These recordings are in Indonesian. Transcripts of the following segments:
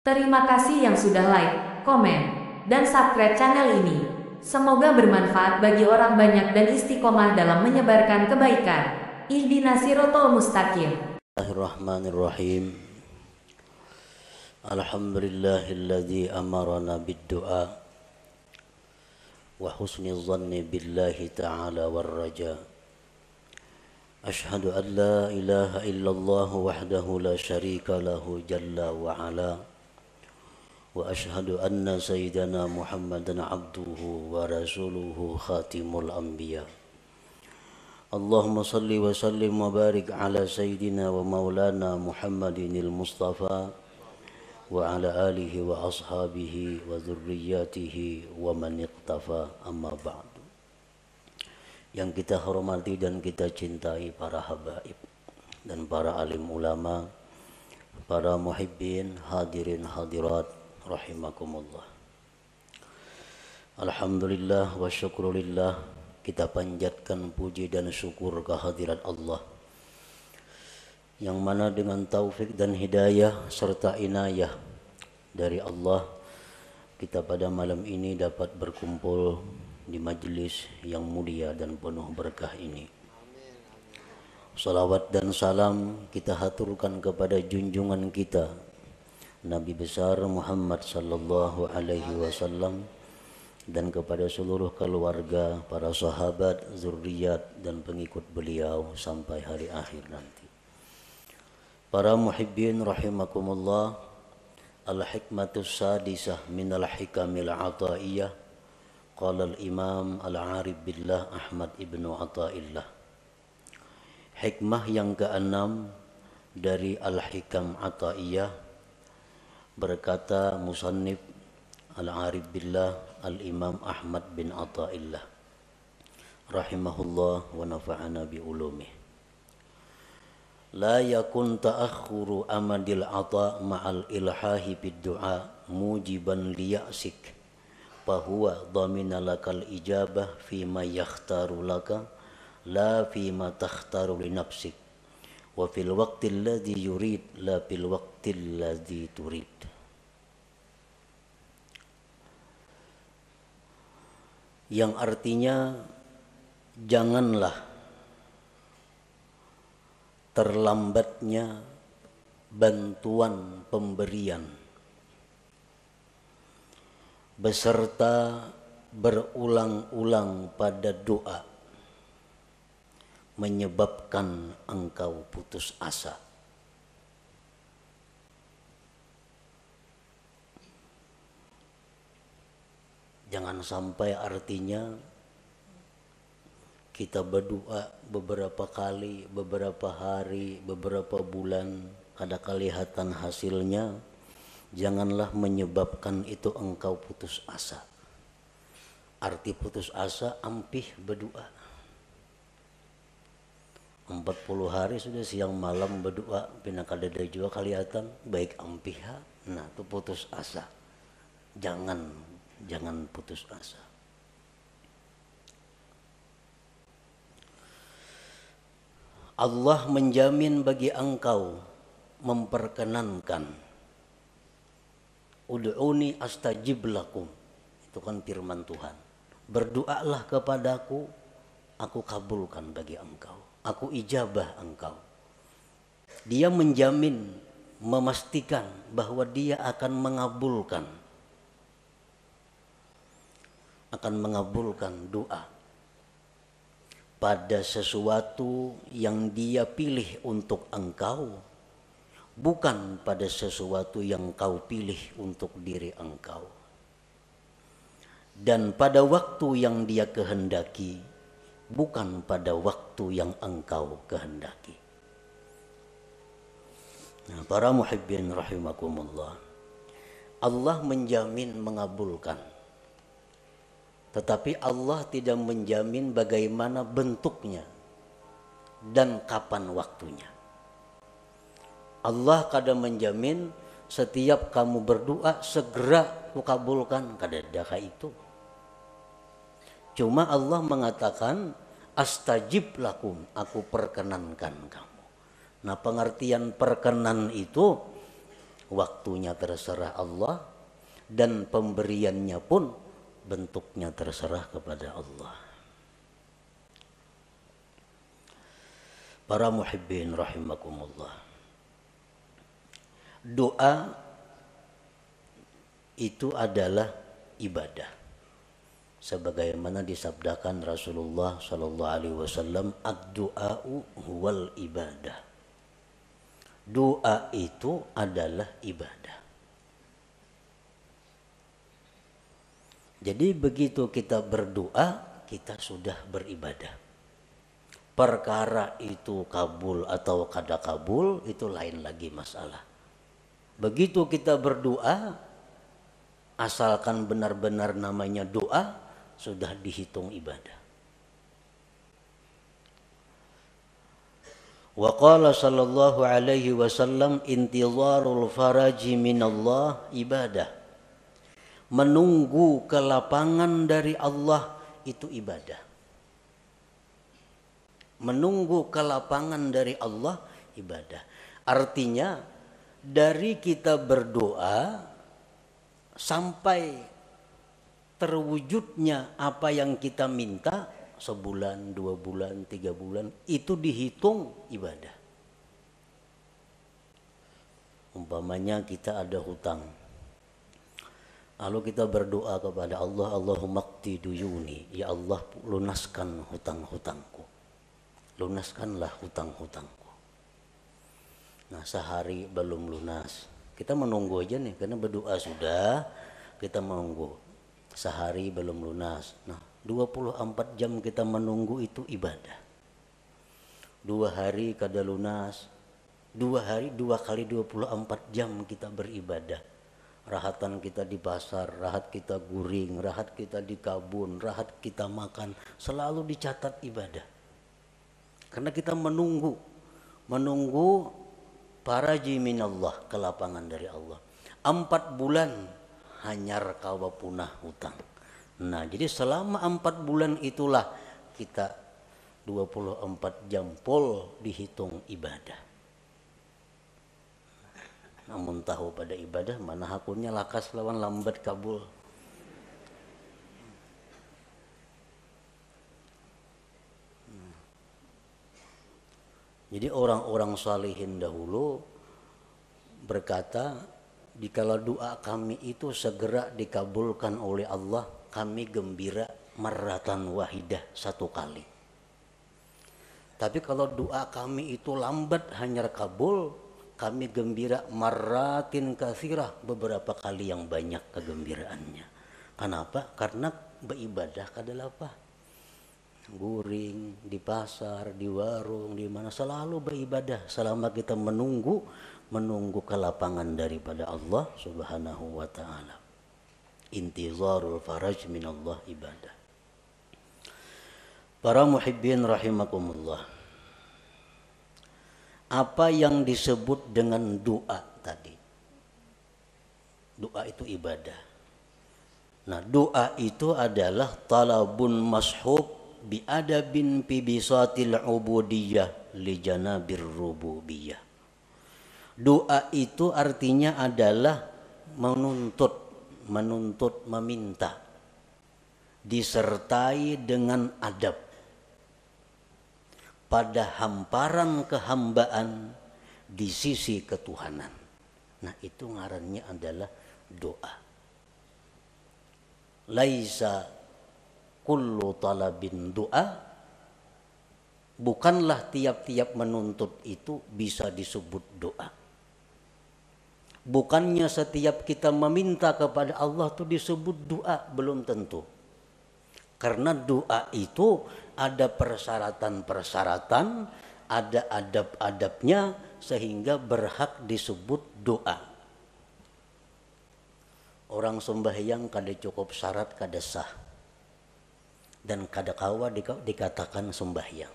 Terima kasih yang sudah like, komen, dan subscribe channel ini. Semoga bermanfaat bagi orang banyak dan istiqomah dalam menyebarkan kebaikan. Ihdinas siratal mustaqim. Bismillahirrahmanirrahim. Alhamdulillahilladzi amarana bid-du'a wa husni dhanni billahi ta'ala war raja. Ashhadu an la ilaha illallah wahdahu la syarika lahu jalla wa ala. Wa ashhadu anna sayyidana Muhammadan abduhu wa rasuluhu khatimul anbiya. Allahumma salli wa sallim wa barik ala sayyidina wa maulana Muhammadinil Mustafa wa ala alihi wa ashabihi wa dhurriyyatihi wa man iqtafa, amma ba'du. Yang kita hormati dan kita cintai para habaib dan para alim ulama, para muhibbin, hadirin hadirat rahimakumullah. Alhamdulillah wa syukrulillah, kita panjatkan puji dan syukur kehadirat Allah yang mana dengan taufik dan hidayah serta inayah dari Allah, kita pada malam ini dapat berkumpul di majlis yang mulia dan penuh berkah ini. Salawat dan salam kita haturkan kepada junjungan kita Nabi besar Muhammad sallallahu alaihi wasallam dan kepada seluruh keluarga, para sahabat, zuriat dan pengikut beliau sampai hari akhir nanti. Para muhibbin rahimakumullah, al-hikmatus sadisah minal hikamil ataiyah, qala al-imam al-arif billah Ahmad ibnu Athaillah. Hikmah yang keenam dari al-hikam ataiyah, berkata musannif al-arif billah al-imam Ahmad bin Athaillah rahimahullah wa nafa'ana bi ulumih. La yakun ta'akhuru amadil ata ma'al ilhahi bid du'a mujiban liya'sik fahuwa dhamina lakal ijabah fima yakhtaru laka la fima takhtaru li nafsik wa fil waqtil ladzi yurid la fil waqtil ladzi turid. Yang artinya janganlah terlambatnya bantuan pemberian beserta berulang-ulang pada doa menyebabkan engkau putus asa. Jangan sampai artinya kita berdoa beberapa kali, beberapa hari, beberapa bulan, kada kelihatan hasilnya, janganlah menyebabkan itu engkau putus asa. Arti putus asa, ampih berdoa. 40 hari sudah siang malam berdoa, pina kada juga kelihatan, baik ampih. Nah, itu putus asa. Jangan putus asa. Allah menjamin bagi engkau, memperkenankan. Ud'uni astajib lakum. Itu kan firman Tuhan. Berdoalah kepadaku, aku kabulkan bagi engkau. Aku ijabah engkau. Dia menjamin, memastikan bahwa dia akan mengabulkan. Akan mengabulkan doa pada sesuatu yang dia pilih untuk engkau, bukan pada sesuatu yang kau pilih untuk diri engkau, dan pada waktu yang dia kehendaki, bukan pada waktu yang engkau kehendaki. Nah, para muhibbin rahimakumullah, Allah menjamin mengabulkan. Tetapi Allah tidak menjamin bagaimana bentuknya dan kapan waktunya. Allah kadang menjamin setiap kamu berdoa segera kukabulkan, kada ada itu. Cuma Allah mengatakan astajib lakum, aku perkenankan kamu. Nah, pengertian perkenan itu waktunya terserah Allah, dan pemberiannya pun bentuknya terserah kepada Allah. Para muhibbin rahimakumullah. Doa itu adalah ibadah. Sebagaimana disabdakan Rasulullah sallallahu alaihi wasallam, ad-du'a'u huwal ibadah. Doa itu adalah ibadah. Jadi begitu kita berdoa, kita sudah beribadah. Perkara itu kabul atau kada kabul itu lain lagi masalah. Begitu kita berdoa, asalkan benar-benar namanya doa, sudah dihitung ibadah. Wa qala sallallahu alaihi wasallam, intizarul faraji minallah ibadah. Menunggu kelapangan dari Allah itu ibadah. Menunggu kelapangan dari Allah ibadah. Artinya dari kita berdoa sampai terwujudnya apa yang kita minta, sebulan, 2 bulan, 3 bulan, itu dihitung ibadah. Umpamanya kita ada hutang, lalu kita berdoa kepada Allah, Allahumma qdi duyuni, ya Allah lunaskan hutang-hutangku, lunaskanlah hutang-hutangku. Nah, sehari belum lunas, kita menunggu aja nih, karena berdoa sudah, kita menunggu. Sehari belum lunas, nah 24 jam kita menunggu itu ibadah. 2 hari kada lunas, 2 hari 2 kali 24 jam kita beribadah. Rahatan kita di pasar, rahat kita guring, rahat kita di kabun, rahat kita makan, selalu dicatat ibadah. Karena kita menunggu faraji minallah, kelapangan dari Allah. 4 bulan hanyar kawa punah hutang. Nah, jadi selama 4 bulan itulah kita 24 jam full dihitung ibadah. Namun tahu pada ibadah mana hakunnya lakas lawan lambat kabul. Jadi orang-orang salihin dahulu berkata, dikala doa kami itu segera dikabulkan oleh Allah, kami gembira marratan wahidah, 1 kali. Tapi kalau doa kami itu lambat hanyar kabul, kami gembira marratin katsirah, beberapa kali yang banyak kegembiraannya. Kenapa? Karena beribadah adalah apa? Guring di pasar, di warung, di mana, selalu beribadah selama kita menunggu kelapangan daripada Allah Subhanahu wa ta'ala. Intizarul faraj minallah ibadah. Para muhibbin rahimakumullah. Apa yang disebut dengan doa tadi? Doa itu ibadah. Nah, doa itu adalah talabun mashub biadabin fi bisatil ubudiyah li janabir rububiyah. Doa itu artinya adalah menuntut, meminta, disertai dengan adab pada hamparan kehambaan di sisi ketuhanan. Nah, itu ngarannya adalah doa. Laisa kullu talabin doa, bukanlah tiap-tiap menuntut itu bisa disebut doa. Bukannya setiap kita meminta kepada Allah itu disebut doa, belum tentu. Karena doa itu ada persyaratan-persyaratan, ada adab-adabnya sehingga berhak disebut doa. Orang sembahyang kada cukup syarat kada sah, dan kada kawa dikatakan sembahyang.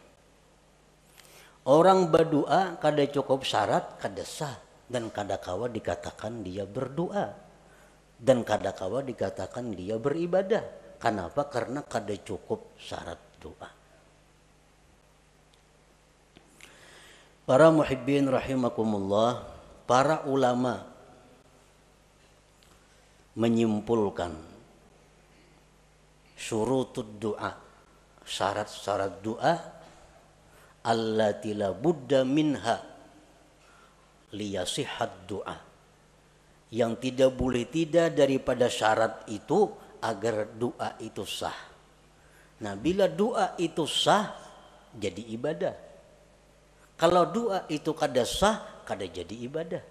Orang berdoa kada cukup syarat kada sah, dan kada kawa dikatakan dia berdoa, dan kada kawa dikatakan dia beribadah. Kenapa? Karena kada cukup syarat doa. Para muhibbin rahimakumullah, para ulama menyimpulkan syurutud doa, syarat-syarat doa, allati la budda minha liyasihhat doa, yang tidak boleh tidak daripada syarat itu agar doa itu sah. Nah, bila doa itu sah jadi ibadah. Kalau doa itu kada sah kada jadi ibadah.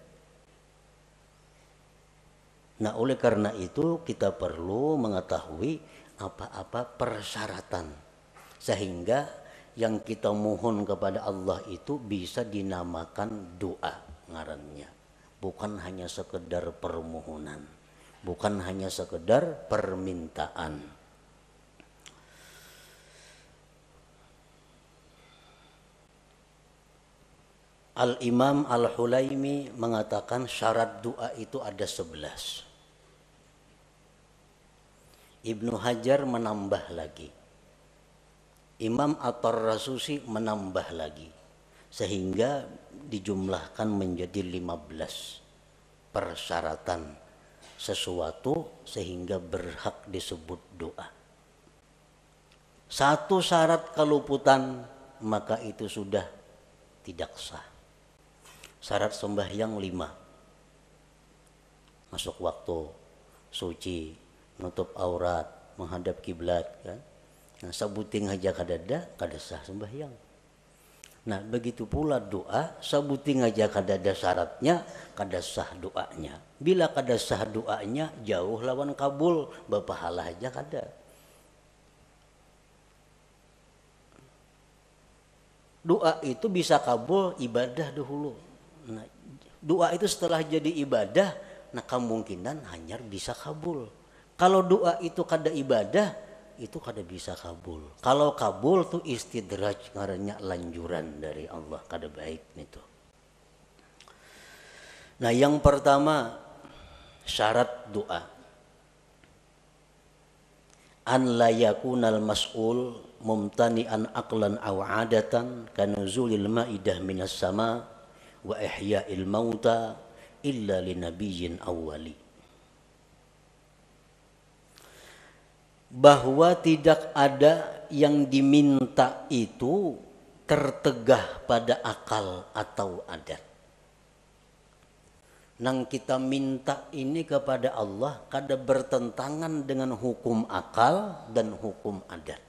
Nah, oleh karena itu kita perlu mengetahui apa-apa persyaratan sehingga yang kita mohon kepada Allah itu bisa dinamakan doa ngarannya, bukan hanya sekedar permohonan, bukan hanya sekedar permintaan. Al-Imam Al-Hulaimi mengatakan syarat doa itu ada 11. Ibnu Hajar menambah lagi, Imam At-Tarrasusi menambah lagi, sehingga dijumlahkan menjadi 15 persyaratan sesuatu sehingga berhak disebut doa. Satu syarat keluputan maka itu sudah tidak sah. Syarat sembahyang 5, masuk waktu, suci, nutup aurat, menghadap kiblat, kan? Nah, sabuting aja kadada kada sah sembahyang. Nah, begitu pula doa, sabuting aja kadada syaratnya kada sah doanya. Bila kada sah doanya jauh lawan kabul, bapahala aja kada. Doa itu bisa kabul ibadah dahulu. Nah, doa itu setelah jadi ibadah, nah kemungkinan hanya bisa kabul. Kalau doa itu kada ibadah, itu kada bisa kabul. Kalau kabul tuh istidraj, ngarannya lanjuran dari Allah, kada baik itu. Nah, yang pertama syarat doa, an la yakunal mas'ul mumtani'an aqlan aw 'adatan kanuzulil ma'idah minas sama wa ihya'il mauta illa linabiyyin awwali. Bahwa tidak ada yang diminta itu tertegah pada akal atau adat. Nang kita minta ini kepada Allah kada bertentangan dengan hukum akal dan hukum adat.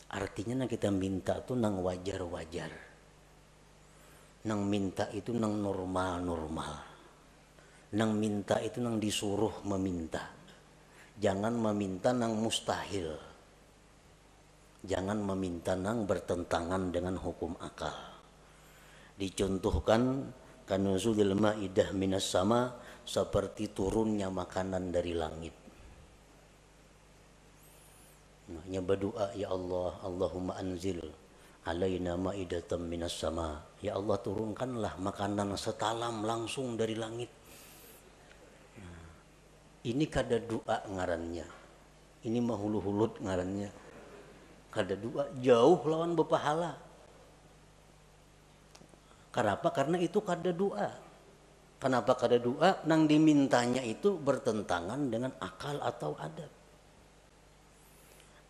Artinya nang kita minta itu nang wajar-wajar. Nang minta itu nang normal-normal. Nang minta itu nang disuruh meminta. Jangan meminta nang mustahil. Jangan meminta nang bertentangan dengan hukum akal. Dicontohkan kanuzulil ma'idah minas sama, seperti turunnya makanan dari langit. Nah, berdoa, ya Allah, Allahumma anzil alaina ma'idatan minas sama. Ya Allah, turunkanlah makanan setalam langsung dari langit. Ini kada doa ngarannya. Ini mahulu-hulut ngarannya. Kada doa, jauh lawan bepahala. Kenapa? Karena itu kada doa. Kenapa kada doa? Nang dimintanya itu bertentangan dengan akal atau adat.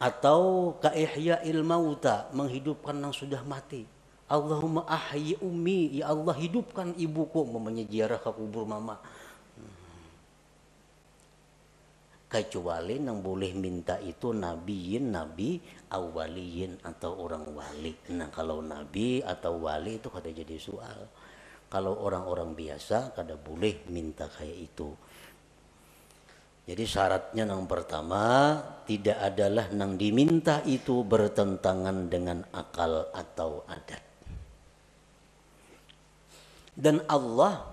Atau kaihya'il mauta, menghidupkan yang sudah mati. Allahumma ahyi ummi, ya Allah hidupkan ibuku, memangnya ziarah ke kubur mama. Kecuali yang boleh minta itu nabiyin, nabi, awaliyin atau orang wali. Nah, kalau nabi atau wali itu kada jadi soal. Kalau orang-orang biasa kada boleh minta kayak itu. Jadi syaratnya yang pertama, tidak adalah yang diminta itu bertentangan dengan akal atau adat. Dan Allah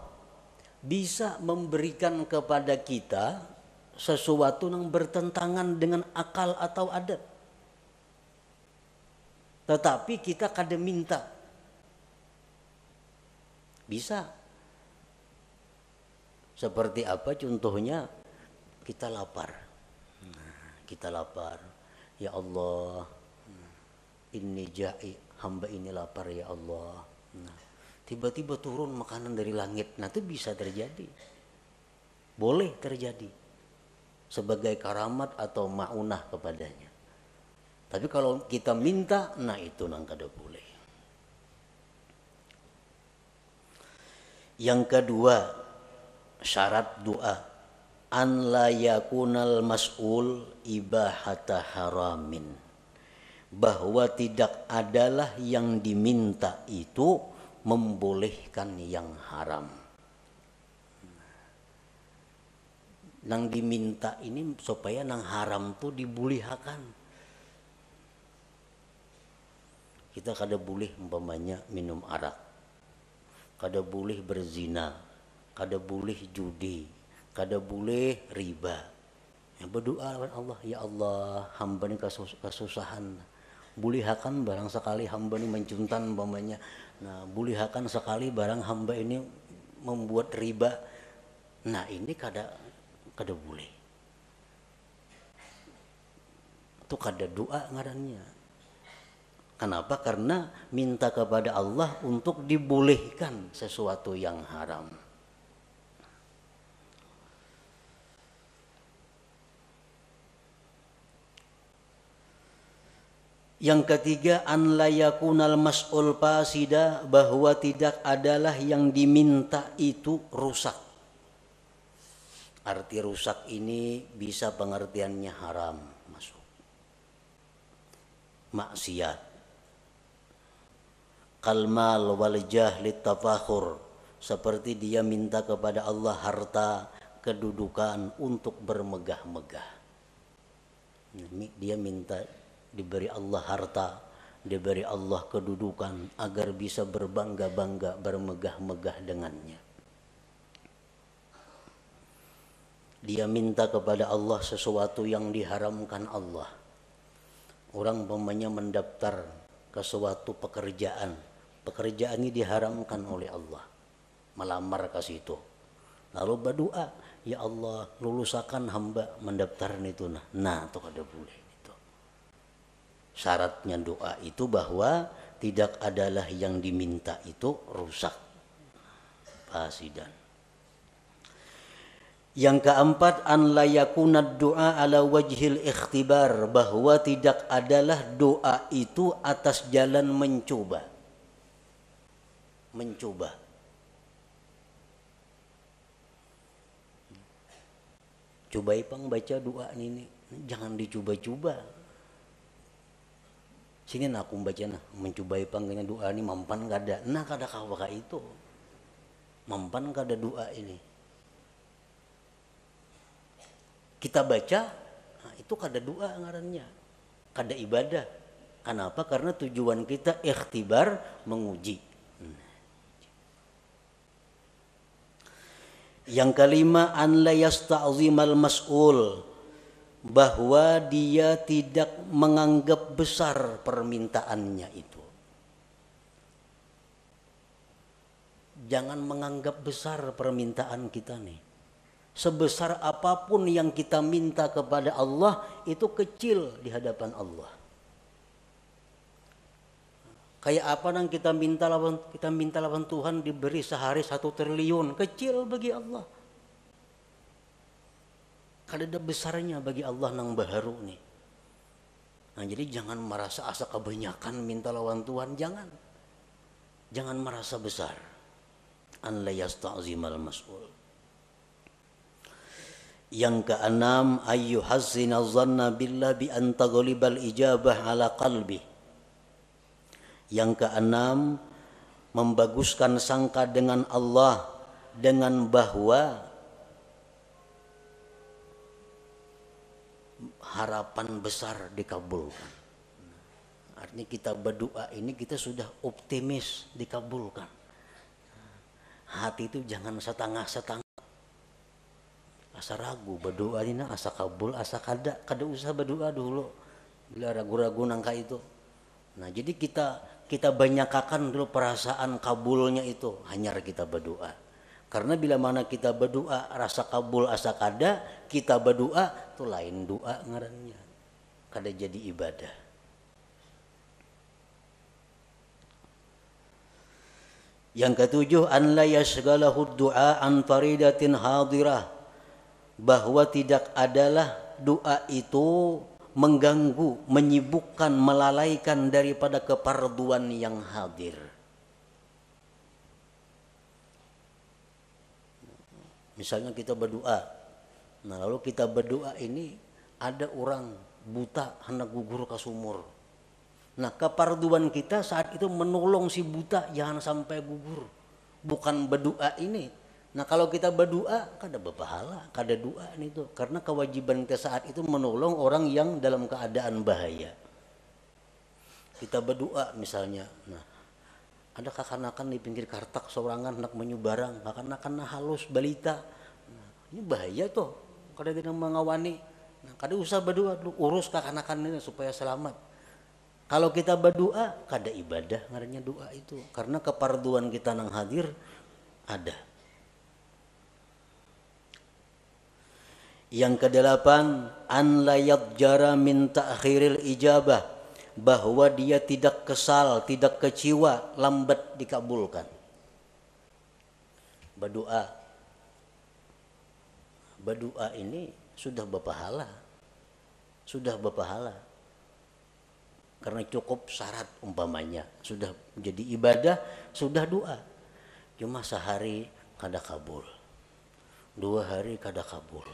bisa memberikan kepada kita sesuatu yang bertentangan dengan akal atau adat. Tetapi kita kada minta. Bisa. Seperti apa contohnya? Kita lapar. Kita lapar. Ya Allah, inni ja'i, hamba ini lapar ya Allah. tiba-tiba turun makanan dari langit. Nah itu bisa terjadi, boleh terjadi sebagai karamat atau ma'unah kepadanya. Tapi kalau kita minta, nah itu nang kada boleh. Yang kedua, syarat doa, an la yakunal mas'ul ibahata haramin, bahwa tidak adalah yang diminta itu membolehkan yang haram. Nang diminta ini supaya nang haram tuh dibulihakan. Kita kada boleh umpamanya minum arak, kada boleh berzina, kada boleh judi, kada boleh riba. Ya, berdoa kepada Allah, ya Allah, hamba ini kasusahan, bulihakan barang sekali hamba ini mencuntan umpamanya. Nah, bulihakan sekali barang hamba ini membuat riba. Nah, ini kada boleh. Itu kada doa ngarannya. Kenapa? Karena minta kepada Allah untuk dibolehkan sesuatu yang haram. Yang ketiga, an la yakunal mas'ul fasida, bahwa tidak adalah yang diminta itu rusak. Arti rusak ini bisa pengertiannya haram, masuk maksiat, kalmal wal jahlit tafakhur, seperti dia minta kepada Allah harta, kedudukan untuk bermegah-megah. Dia minta diberi Allah harta, diberi Allah kedudukan agar bisa berbangga-bangga, bermegah-megah dengannya. Dia minta kepada Allah sesuatu yang diharamkan Allah. Orang umpamanya mendaftar ke suatu pekerjaan, pekerjaan ini diharamkan oleh Allah, melamar ke situ. Lalu berdoa, ya Allah, lulusakan hamba mendaftar itu. Nah, itu kada boleh itu. Syaratnya doa itu bahwa tidak adalah yang diminta itu rusak, fasidan. Yang keempat, an la yakunad doa ala wajhil ikhtibar, bahwa tidak adalah doa itu atas jalan mencoba. Mencoba. Coba ipang baca doa ini, jangan dicoba-coba. Sini aku baca nah, mencoba ipang kena doa ini mampan kada. Nah kada kawaka itu. Mampan kada doa ini. Kita baca, nah itu kada doa ngarannya, kada ibadah. Kenapa? Karena tujuan kita ikhtibar, menguji. Yang kelima, an la yasta'zimal mas'ul, bahwa dia tidak menganggap besar permintaannya itu. Jangan menganggap besar permintaan kita nih. Sebesar apapun yang kita minta kepada Allah itu kecil di hadapan Allah. Kayak apa yang kita minta lawan Tuhan diberi sehari 1 triliun, kecil bagi Allah. Kada ada besarnya bagi Allah nang baharu nih. Nah jadi jangan merasa asa kebanyakan minta lawan Tuhan, jangan. Jangan merasa besar. An la yasta'zimal mas'ul. Yang keenam, ayyuhazzina dhanna billah bi an taghlibal ijabah ala qalbi. Yang keenam, membaguskan sangka dengan Allah dengan bahwa harapan besar dikabulkan. Artinya kita berdoa ini kita sudah optimis dikabulkan. Hati itu jangan setengah-setengah. Asa ragu berdoa ini asa kabul asa kada usah berdoa dulu bila ragu-ragu nangka itu. Nah jadi kita banyakakan dulu perasaan kabulnya itu, hanya kita berdoa. Karena bila mana kita berdoa rasa kabul asa kada, kita berdoa itu lain doa ngarannya, kada jadi ibadah. Yang ketujuh, an la yashghalahu du'a an faridatin hadirah, bahwa tidak adalah doa itu mengganggu, menyibukkan, melalaikan daripada keparduan yang hadir. Misalnya kita berdoa, nah lalu kita berdoa ini ada orang buta hendak gugur ke sumur. Nah keparduan kita saat itu menolong si buta jangan sampai gugur, bukan berdoa ini. Nah kalau kita berdoa kada berpahala, kada doa itu, karena kewajiban kita saat itu menolong orang yang dalam keadaan bahaya. Kita berdoa misalnya, nah ada kakanakan di pinggir kartak sorangan hendak menyu barang, kakanakan halus balita, nah, ini bahaya tuh, kada tidak mengawani. Nah kada usah berdoa dulu, urus kakanakan ini supaya selamat. Kalau kita berdoa, kada ibadah ngarannya doa itu, karena keparduan kita nang hadir ada. Yang kedelapan, an la yadjara min ta'khiril ijabah, bahwa dia tidak kesal, tidak kecewa lambat dikabulkan. Berdoa ini sudah berpahala. Karena cukup syarat umpamanya, sudah jadi ibadah, sudah doa. Cuma sehari kada kabul, 2 hari kada kabul,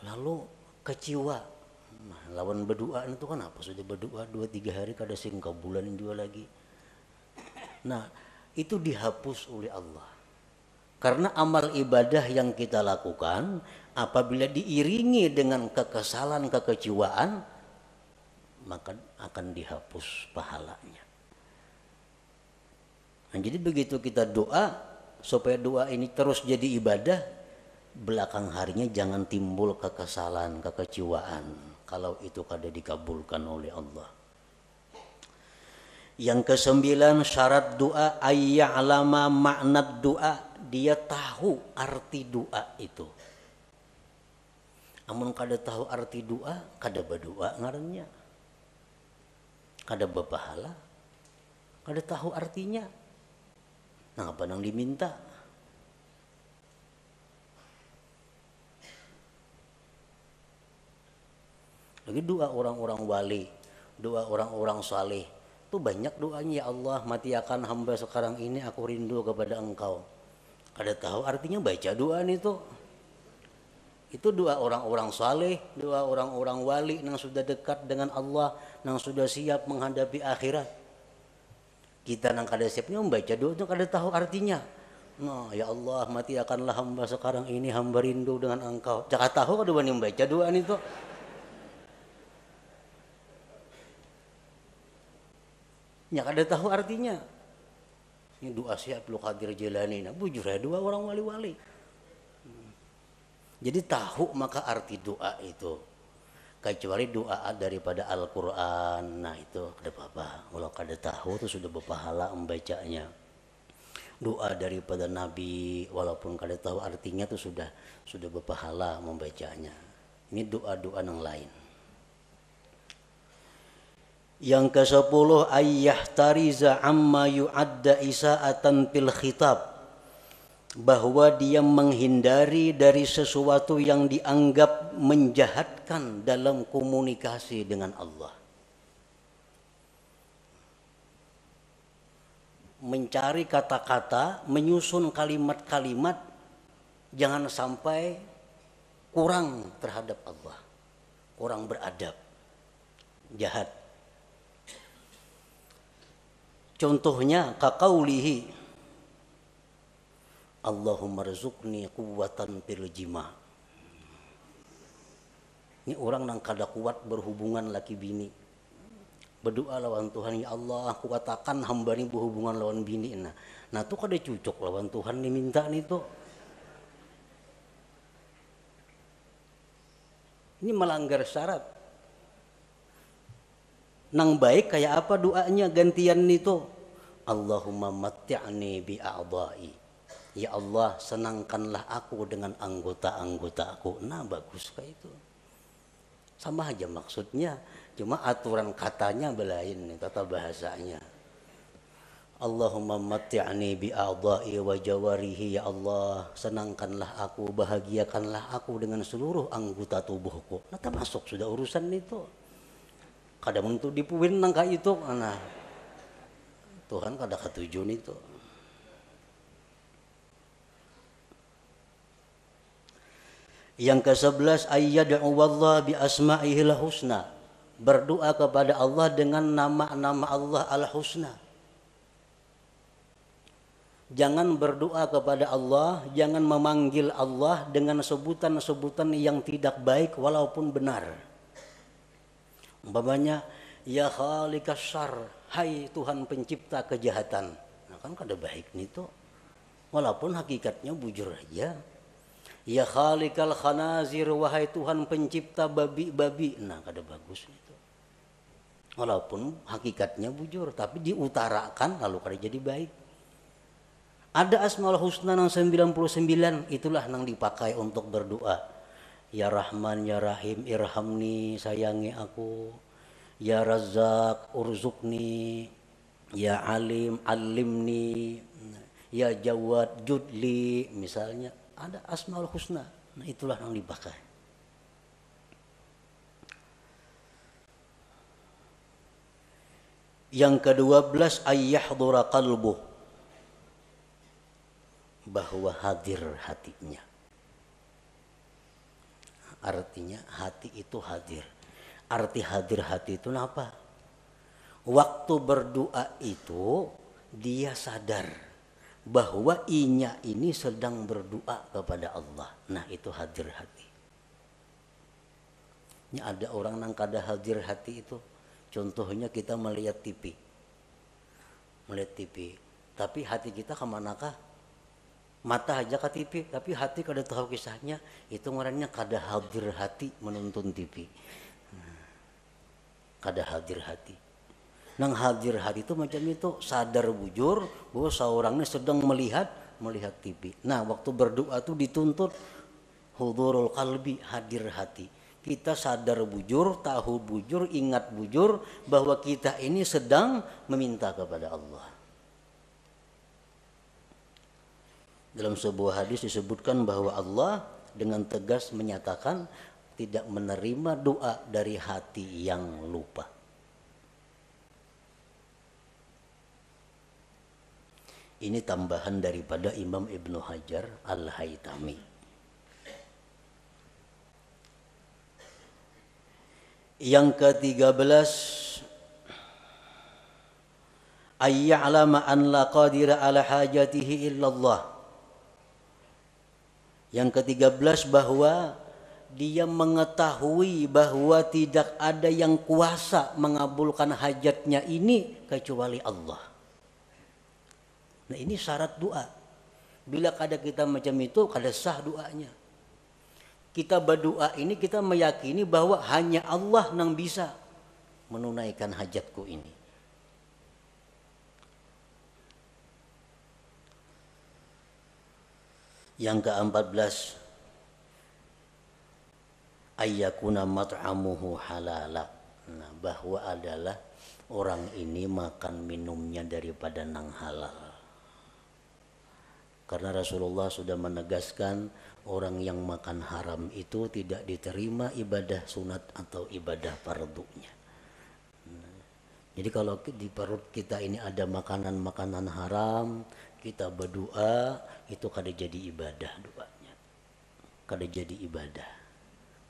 lalu kecewa. Nah, lawan berdoa itu kan apa? Sudah berdoa 2-3 hari kada sing kabulan juga lagi. Nah, itu dihapus oleh Allah. Karena amal ibadah yang kita lakukan apabila diiringi dengan kekesalan, kekecewaan, maka akan dihapus pahalanya. Nah, jadi begitu kita doa, supaya doa ini terus jadi ibadah, belakang harinya jangan timbul kekesalan, kekecewaan kalau itu kada dikabulkan oleh Allah. Yang ke-9, syarat doa ayya'lama makna doa, dia tahu arti doa itu. Amun kada tahu arti doa, kada berdoa ngarannya, kada berpahala, kada tahu artinya. Nah apa nang diminta? Lagi doa orang-orang wali, doa orang-orang saleh, itu banyak doanya. Ya Allah, mati akan hamba sekarang ini, aku rindu kepada Engkau. Kada tahu artinya baca doa itu. Itu doa orang-orang saleh, doa orang-orang wali yang sudah dekat dengan Allah, yang sudah siap menghadapi akhirat. Kita nang kada siapnya membaca doa itu kada tahu artinya. Nah, ya Allah, mati akanlah hamba sekarang ini, hamba rindu dengan Engkau. Jangan tahu kada wani membaca doa itu. Ya kada tahu artinya. Ini doa siap lu Qadir Jilani. Nah, bujur ya doa orang wali-wali. Jadi tahu maka arti doa itu. Kecuali doa daripada Al-Quran, nah itu kada apa-apa. Kalau kada tahu itu sudah berpahala membacanya. Doa daripada Nabi, walaupun kada tahu artinya itu sudah berpahala membacanya. Ini doa-doa yang lain. Yang ke-10, ayyahtariza amma yu'adda isa'atan fil khitab, bahwa dia menghindari dari sesuatu yang dianggap menjahatkan dalam komunikasi dengan Allah. Mencari kata-kata, menyusun kalimat-kalimat, jangan sampai kurang terhadap Allah, kurang beradab, jahat. Contohnya kaqaulihi Allahumma rzuqni quwwatan fil jima'. Ini orang yang kada kuat berhubungan laki bini. Berdoa lawan Tuhan, ya Allah kuatakan hamba ini berhubungan lawan bini. Nah itu kada cocok lawan Tuhan diminta nih tuh. Ini melanggar syarat. Nang baik kayak apa doanya gantian itu, Allahumma matti'ni bi a'dha'i, ya Allah senangkanlah aku dengan anggota-anggotaku. Nah bagus kayak itu, sama aja maksudnya, cuma aturan katanya belain, tata bahasanya. Allahumma matti'ni bi'a'dha'i wa jawarihi, ya Allah, senangkanlah aku, bahagiakanlah aku dengan seluruh anggota tubuhku. Nah, termasuk sudah urusan itu. Kadang untuk dipuin nang ka itu, nah Tuhan kada katujun itu. Yang ke-11, ayyad'u wallah bi asma'ihil husna. Berdoa kepada Allah dengan nama-nama Allah al-husna. Jangan berdoa kepada Allah, jangan memanggil Allah dengan sebutan-sebutan yang tidak baik walaupun benar. Umpamanya, ya khaliqas syarr, hai Tuhan pencipta kejahatan. Nah kan kada baik nih tuh. Walaupun hakikatnya bujur aja. Ya khaliqal khanazir, wahai Tuhan pencipta babi-babi. Nah kada bagus itu. Walaupun hakikatnya bujur, tapi diutarakan lalu kada jadi baik. Ada Asmaul Husna yang 99, itulah yang dipakai untuk berdoa. Ya Rahman, Ya Rahim, irhamni, sayangi aku. Ya Razzaq, urzukni. Ya Alim, alimni. Ya Jawad, judli. Misalnya ada Asmaul Husna. Nah itulah yang dipakai. Yang ke-12, ayyahdura qalbuh, bahwa hadir hatinya. Artinya hati itu hadir. Arti hadir hati itu apa? Waktu berdoa itu dia sadar bahwa inya ini sedang berdoa kepada Allah. Nah itu hadir hati. Ini ada orang yang kada hadir hati itu. Contohnya kita melihat TV. Melihat TV. Tapi hati kita kemanakah? Mata aja ke TV, tapi hati kada tahu kisahnya. Itu ngarannya kada hadir hati menonton TV. Kada hadir hati. Nang hadir hati itu macam itu, sadar bujur bahwa seorangnya sedang melihat TV. Nah, waktu berdoa itu dituntut hudurul qalbi, hadir hati. Kita sadar bujur, tahu bujur, ingat bujur bahwa kita ini sedang meminta kepada Allah. Dalam sebuah hadis disebutkan bahwa Allah dengan tegas menyatakan tidak menerima doa dari hati yang lupa. Ini tambahan daripada Imam Ibnu Hajar Al-Haytami. Yang ke-13, ayya'lama an la qadira ala hajatihi illallah. Yang ke-13, bahwa dia mengetahui bahwa tidak ada yang kuasa mengabulkan hajatnya ini kecuali Allah. Nah ini syarat doa. Bila kada kita macam itu, kada sah doanya. Kita berdoa ini kita meyakini bahwa hanya Allah yang bisa menunaikan hajatku ini. Yang ke-14, ayyakuna mat'amuhu halala. Nah, bahwa adalah orang ini makan minumnya daripada nang halal. Karena Rasulullah sudah menegaskan orang yang makan haram itu tidak diterima ibadah sunat atau ibadah fardunya. Jadi kalau di perut kita ini ada makanan-makanan haram, kita berdoa, itu kada jadi ibadah doanya. Kada jadi ibadah.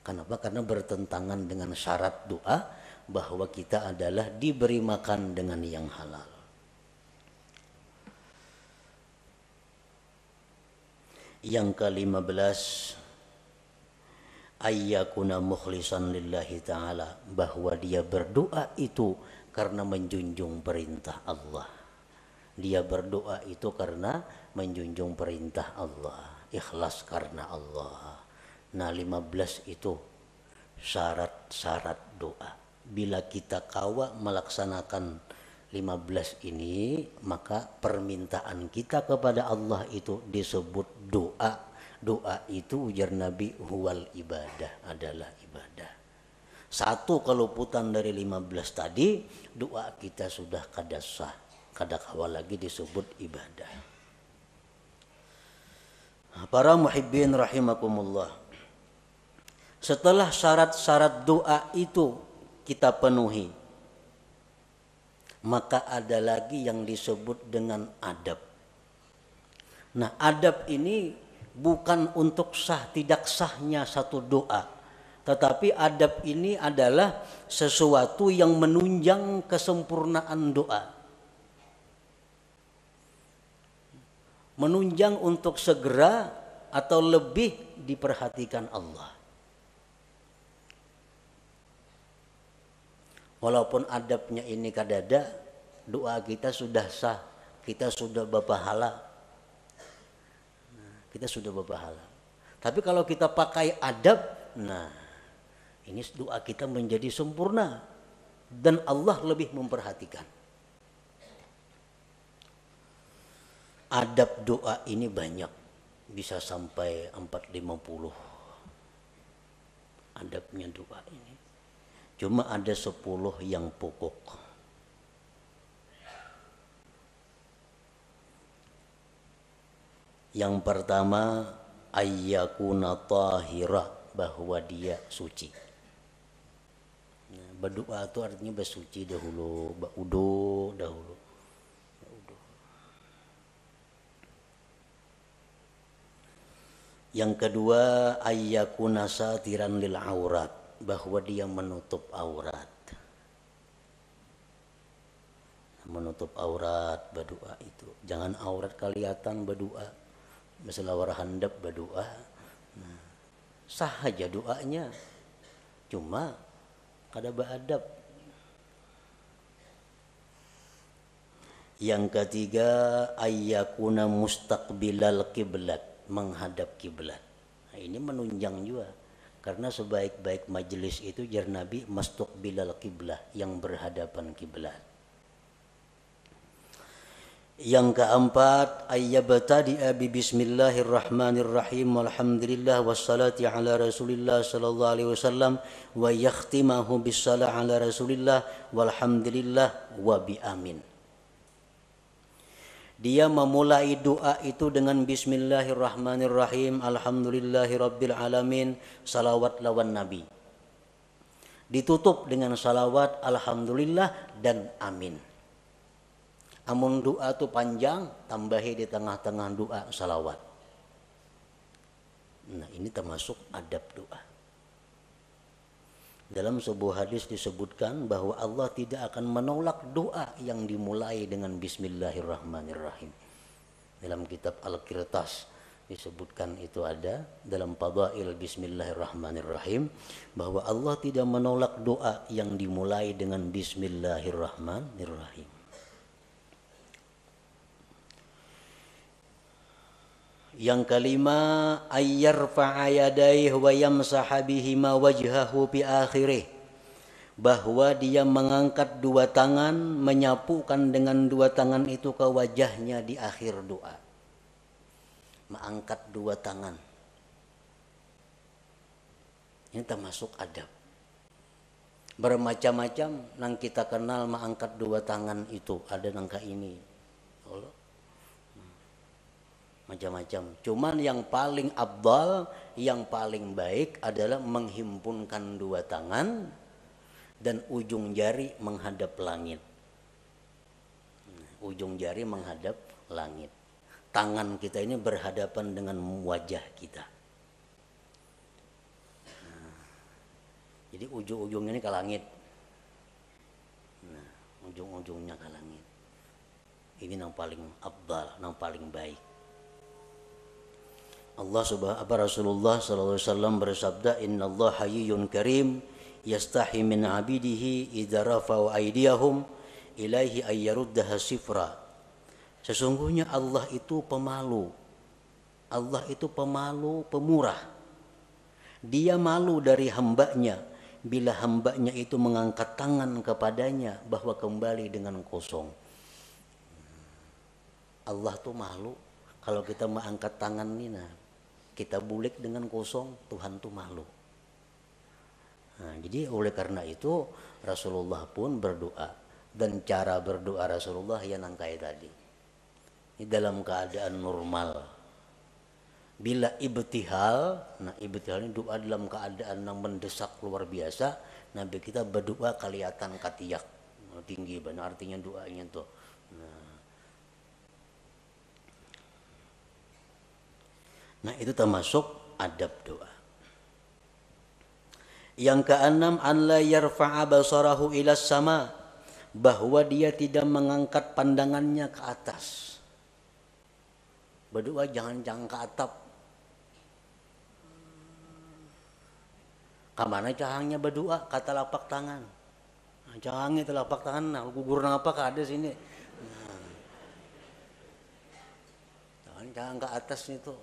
Kenapa? Karena bertentangan dengan syarat doa bahwa kita adalah diberi makan dengan yang halal. Yang ke-15, ayyakuna mukhlisan lillahi ta'ala, bahwa dia berdoa itu karena menjunjung perintah Allah. Dia berdoa itu karena menjunjung perintah Allah, ikhlas karena Allah. Nah 15 itu syarat-syarat doa. Bila kita kawa melaksanakan 15 ini, maka permintaan kita kepada Allah itu disebut doa. Doa itu ujar Nabi huwal ibadah, adalah ibadah. Satu keluputan dari 15 tadi, doa kita sudah kada sah, kadakawa lagi disebut ibadah. Para muhibbin rahimakumullah. Setelah syarat-syarat doa itu kita penuhi, maka ada lagi yang disebut dengan adab. Nah, adab ini bukan untuk sah tidak sahnya satu doa, tetapi adab ini adalah sesuatu yang menunjang kesempurnaan doa. Menunjang untuk segera atau lebih diperhatikan Allah. Walaupun adabnya ini kadada, doa kita sudah sah, kita sudah berpahala. Kita sudah berpahala. Tapi kalau kita pakai adab, nah ini doa kita menjadi sempurna dan Allah lebih memperhatikan. Adab doa ini banyak, bisa sampai 450 adabnya doa ini. Cuma ada 10 yang pokok. Yang pertama, ayyakuna tahira, bahwa dia suci. Nah, berdoa itu artinya bersuci dahulu, berudu dahulu. Yang kedua, ayyakuna satiran lil aurat, bahwa dia menutup aurat. Menutup aurat berdoa itu. Jangan aurat kelihatan berdoa. Masalah warhandap berdoa. Nah, sah aja doanya. Cuma kada beradab. Yang ketiga, ayyakuna mustaqbilal kiblat, menghadap kiblat. Nah, ini menunjang juga karena sebaik-baik majelis itu jar Nabi mustaqbilal kiblah, yang berhadapan kiblat. Yang keempat, ayyabtadi'a bi bismillahirrahmanirrahim walhamdulillah wassalati ala rasulillah sallallahu alaihi wasallam wa yakhtimahu bissalah ala rasulillah walhamdulillah wa bi amin. Dia memulai doa itu dengan bismillahirrahmanirrahim, alhamdulillahirabbil alamin, salawat lawan nabi. Ditutup dengan salawat, alhamdulillah dan amin. Amun doa itu panjang, tambahi di tengah-tengah doa salawat. Nah, ini termasuk adab doa. Dalam sebuah hadis disebutkan bahwa Allah tidak akan menolak doa yang dimulai dengan bismillahirrahmanirrahim. Dalam kitab Al-Qirtas disebutkan itu ada dalam Fadail bismillahirrahmanirrahim bahwa Allah tidak menolak doa yang dimulai dengan bismillahirrahmanirrahim. Yang kelima, ayyarfa'a yadayhi wa yamsaha bihima wajhahu fi akhirih, bahwa dia mengangkat dua tangan, menyapukan dengan dua tangan itu ke wajahnya di akhir doa. Mengangkat dua tangan. Ini termasuk adab. Bermacam-macam nang kita kenal mengangkat dua tangan itu, ada nangka ini. Macam-macam. Cuman yang paling afdal, yang paling baik adalah menghimpunkan dua tangan dan ujung jari menghadap langit. Ujung jari menghadap langit. Tangan kita ini berhadapan dengan wajah kita. Jadi ujung-ujung ini ke langit. Nah, ujung-ujungnya ke langit. Ini yang paling afdal, yang paling baik. Rasulullah sallallahu alaihi wasallam bersabda, "Innallaha hayyun karim yastahi min 'abidihi idza rafa'u aydiyahum ilaihi ayyaruddaha sifra." Sesungguhnya Allah itu pemalu. Allah itu pemalu, pemurah. Dia malu dari hambanya bila hambanya itu mengangkat tangan kepadanya bahwa kembali dengan kosong. Allah tuh malu kalau kita mengangkat tangan ini, nah, kita bulik dengan kosong, Tuhan tuh malu. Nah, jadi oleh karena itu Rasulullah pun berdoa, Dan cara berdoa Rasulullah yang nangkai tadi. Ini dalam keadaan normal. Bila ibtihal, nah ibtihal ini doa dalam keadaan yang mendesak luar biasa, Nabi kita berdoa kelihatan katiyak tinggi benar artinya doanya tuh. Nah itu termasuk adab doa. Yang keenam, an la yarfa'a basarahu ila sama, bahwa dia tidak mengangkat pandangannya ke atas. Berdoa jangan ke atap. Kamana cahangnya berdoa kata lapak tangan. Nah, cahangnya telapak tangan, nah gugur apa ada sini. Nah, jangan ke atas itu.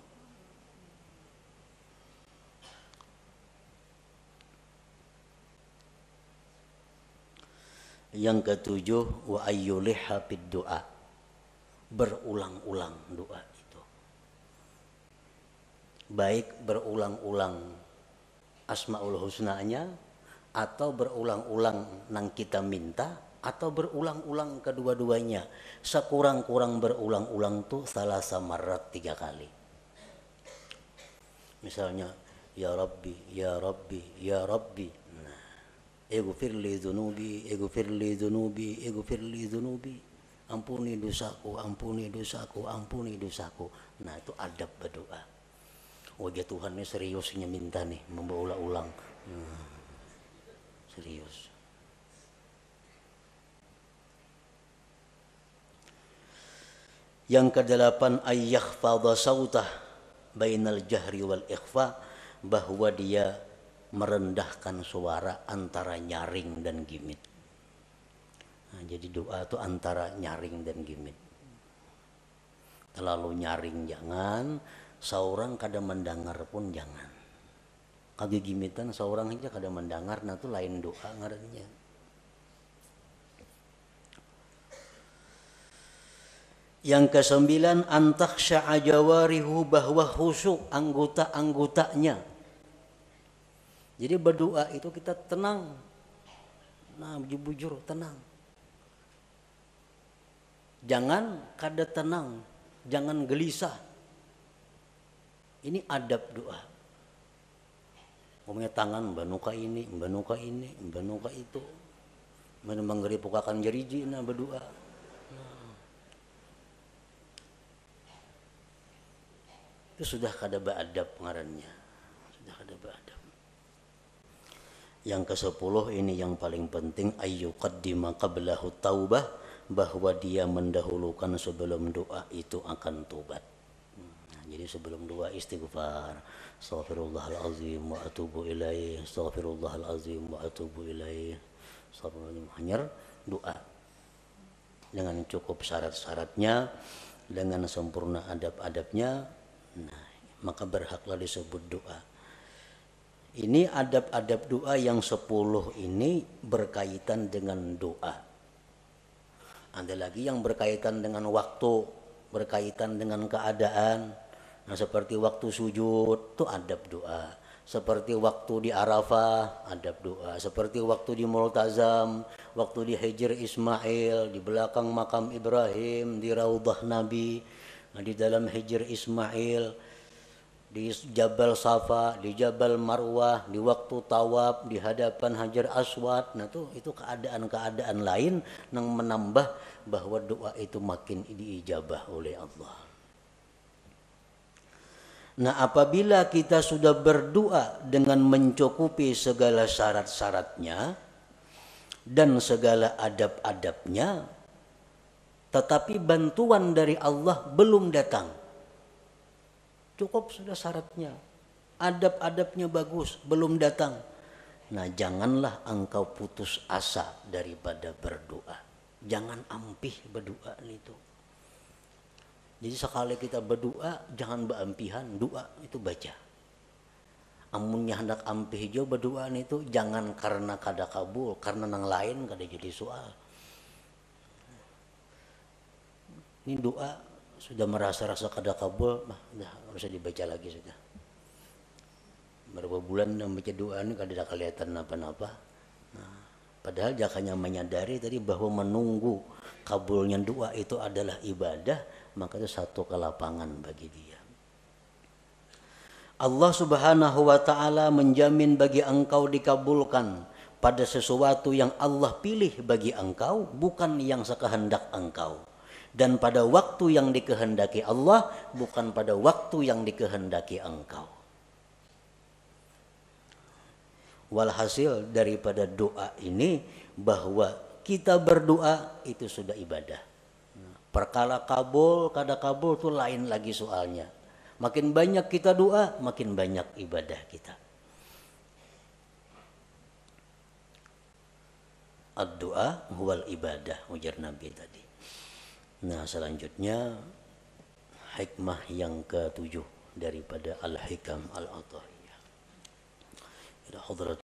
Yang ketujuh, wa ayyuliha fid doa, berulang-ulang doa itu. Baik berulang-ulang asmaul husnanya, atau berulang-ulang nang kita minta, atau berulang-ulang kedua-duanya. Sekurang-kurang berulang-ulang tuh salah samarat 3 kali. Misalnya ya Rabbi, ya Rabbi, ya Rabbi. Ighfir li dzunubi, ighfir li dzunubi, ighfir li dzunubi. Ampuni dosaku, ampuni dosaku, ampuni dosaku. Nah, itu adab berdoa. Wajah Tuhan ini seriusnya minta nih, memberulang-ulang. Serius. Yang kedelapan, ayyakhfadha sautah bainal jahri wal ikhfa, bahwa dia merendahkan suara antara nyaring dan gimit. Nah, jadi doa itu antara nyaring dan gimit. Terlalu nyaring jangan, seorang kada mendengar pun jangan. Kage gimitan seorang aja kada mendengar, nah itu lain doa ngarannya. Yang ke-9, antakhsha'a jawarihu, bahwa khusyuk anggota-anggotanya. Jadi berdoa itu kita tenang. Nah, bujur tenang. Jangan kada tenang, jangan gelisah. Ini adab doa. Ngomongnya tangan, banuka ini, banuka ini, banuka itu. Menembang pukakan jariji, nah berdoa. Itu sudah kada beradab ngarannya. Sudah kada beadab. Yang ke-10 ini yang paling penting, ayyuqaddima qablahu taubah, bahwa dia mendahulukan sebelum doa itu akan tobat. Nah, jadi sebelum doa istighfar, astaghfirullahalazim wa atubu ilaih, astaghfirullahalazim wa atubu ilaih. Hanya doa dengan cukup syarat-syaratnya, dengan sempurna adab-adabnya, nah, maka berhaklah disebut doa. Ini adab-adab doa yang 10 ini berkaitan dengan doa. Ada lagi yang berkaitan dengan waktu, berkaitan dengan keadaan. Nah, seperti waktu sujud itu adab doa. Seperti waktu di Arafah adab doa. Seperti waktu di Multazam, waktu di Hijr Ismail, di belakang makam Ibrahim, di Raudhah Nabi, di dalam Hijr Ismail, di Jabal Safa, di Jabal Marwah, di waktu tawaf, di hadapan Hajar Aswad. Nah itu keadaan-keadaan lain yang menambah bahwa doa itu makin diijabah oleh Allah. Nah, apabila kita sudah berdoa dengan mencukupi segala syarat-syaratnya dan segala adab-adabnya, tetapi bantuan dari Allah belum datang, cukup sudah syaratnya, adab-adabnya bagus, belum datang. Nah, janganlah engkau putus asa daripada berdoa. Jangan ampih berdoa itu. Jadi sekali kita berdoa, jangan beampihan, doa itu baca. Amunnya hendak ampih jo berdoa itu, jangan karena kada kabul, karena nang lain kada jadi soal. Ini doa sudah merasa-rasa kada kabul, dah harus dibaca lagi sudah. Berapa bulan membaca doa ini kada ada kelihatan apa-apa. Nah, Padahal jangan menyadari tadi bahwa menunggu kabulnya doa itu adalah ibadah, maka itu satu kelapangan bagi dia. Allah Subhanahu wa taala menjamin bagi engkau dikabulkan pada sesuatu yang Allah pilih bagi engkau, bukan yang sekehendak engkau. Dan pada waktu yang dikehendaki Allah, bukan pada waktu yang dikehendaki engkau. Walhasil daripada doa ini, bahwa kita berdoa itu sudah ibadah. Perkara kabul, kada kabul itu lain lagi soalnya. Makin banyak kita doa, makin banyak ibadah kita. Ad-doa huwal ibadah, ujar Nabi tadi. Nah, selanjutnya hikmah yang ke-7 daripada Al-Hikam Al-Athahiyah. Ila hadrat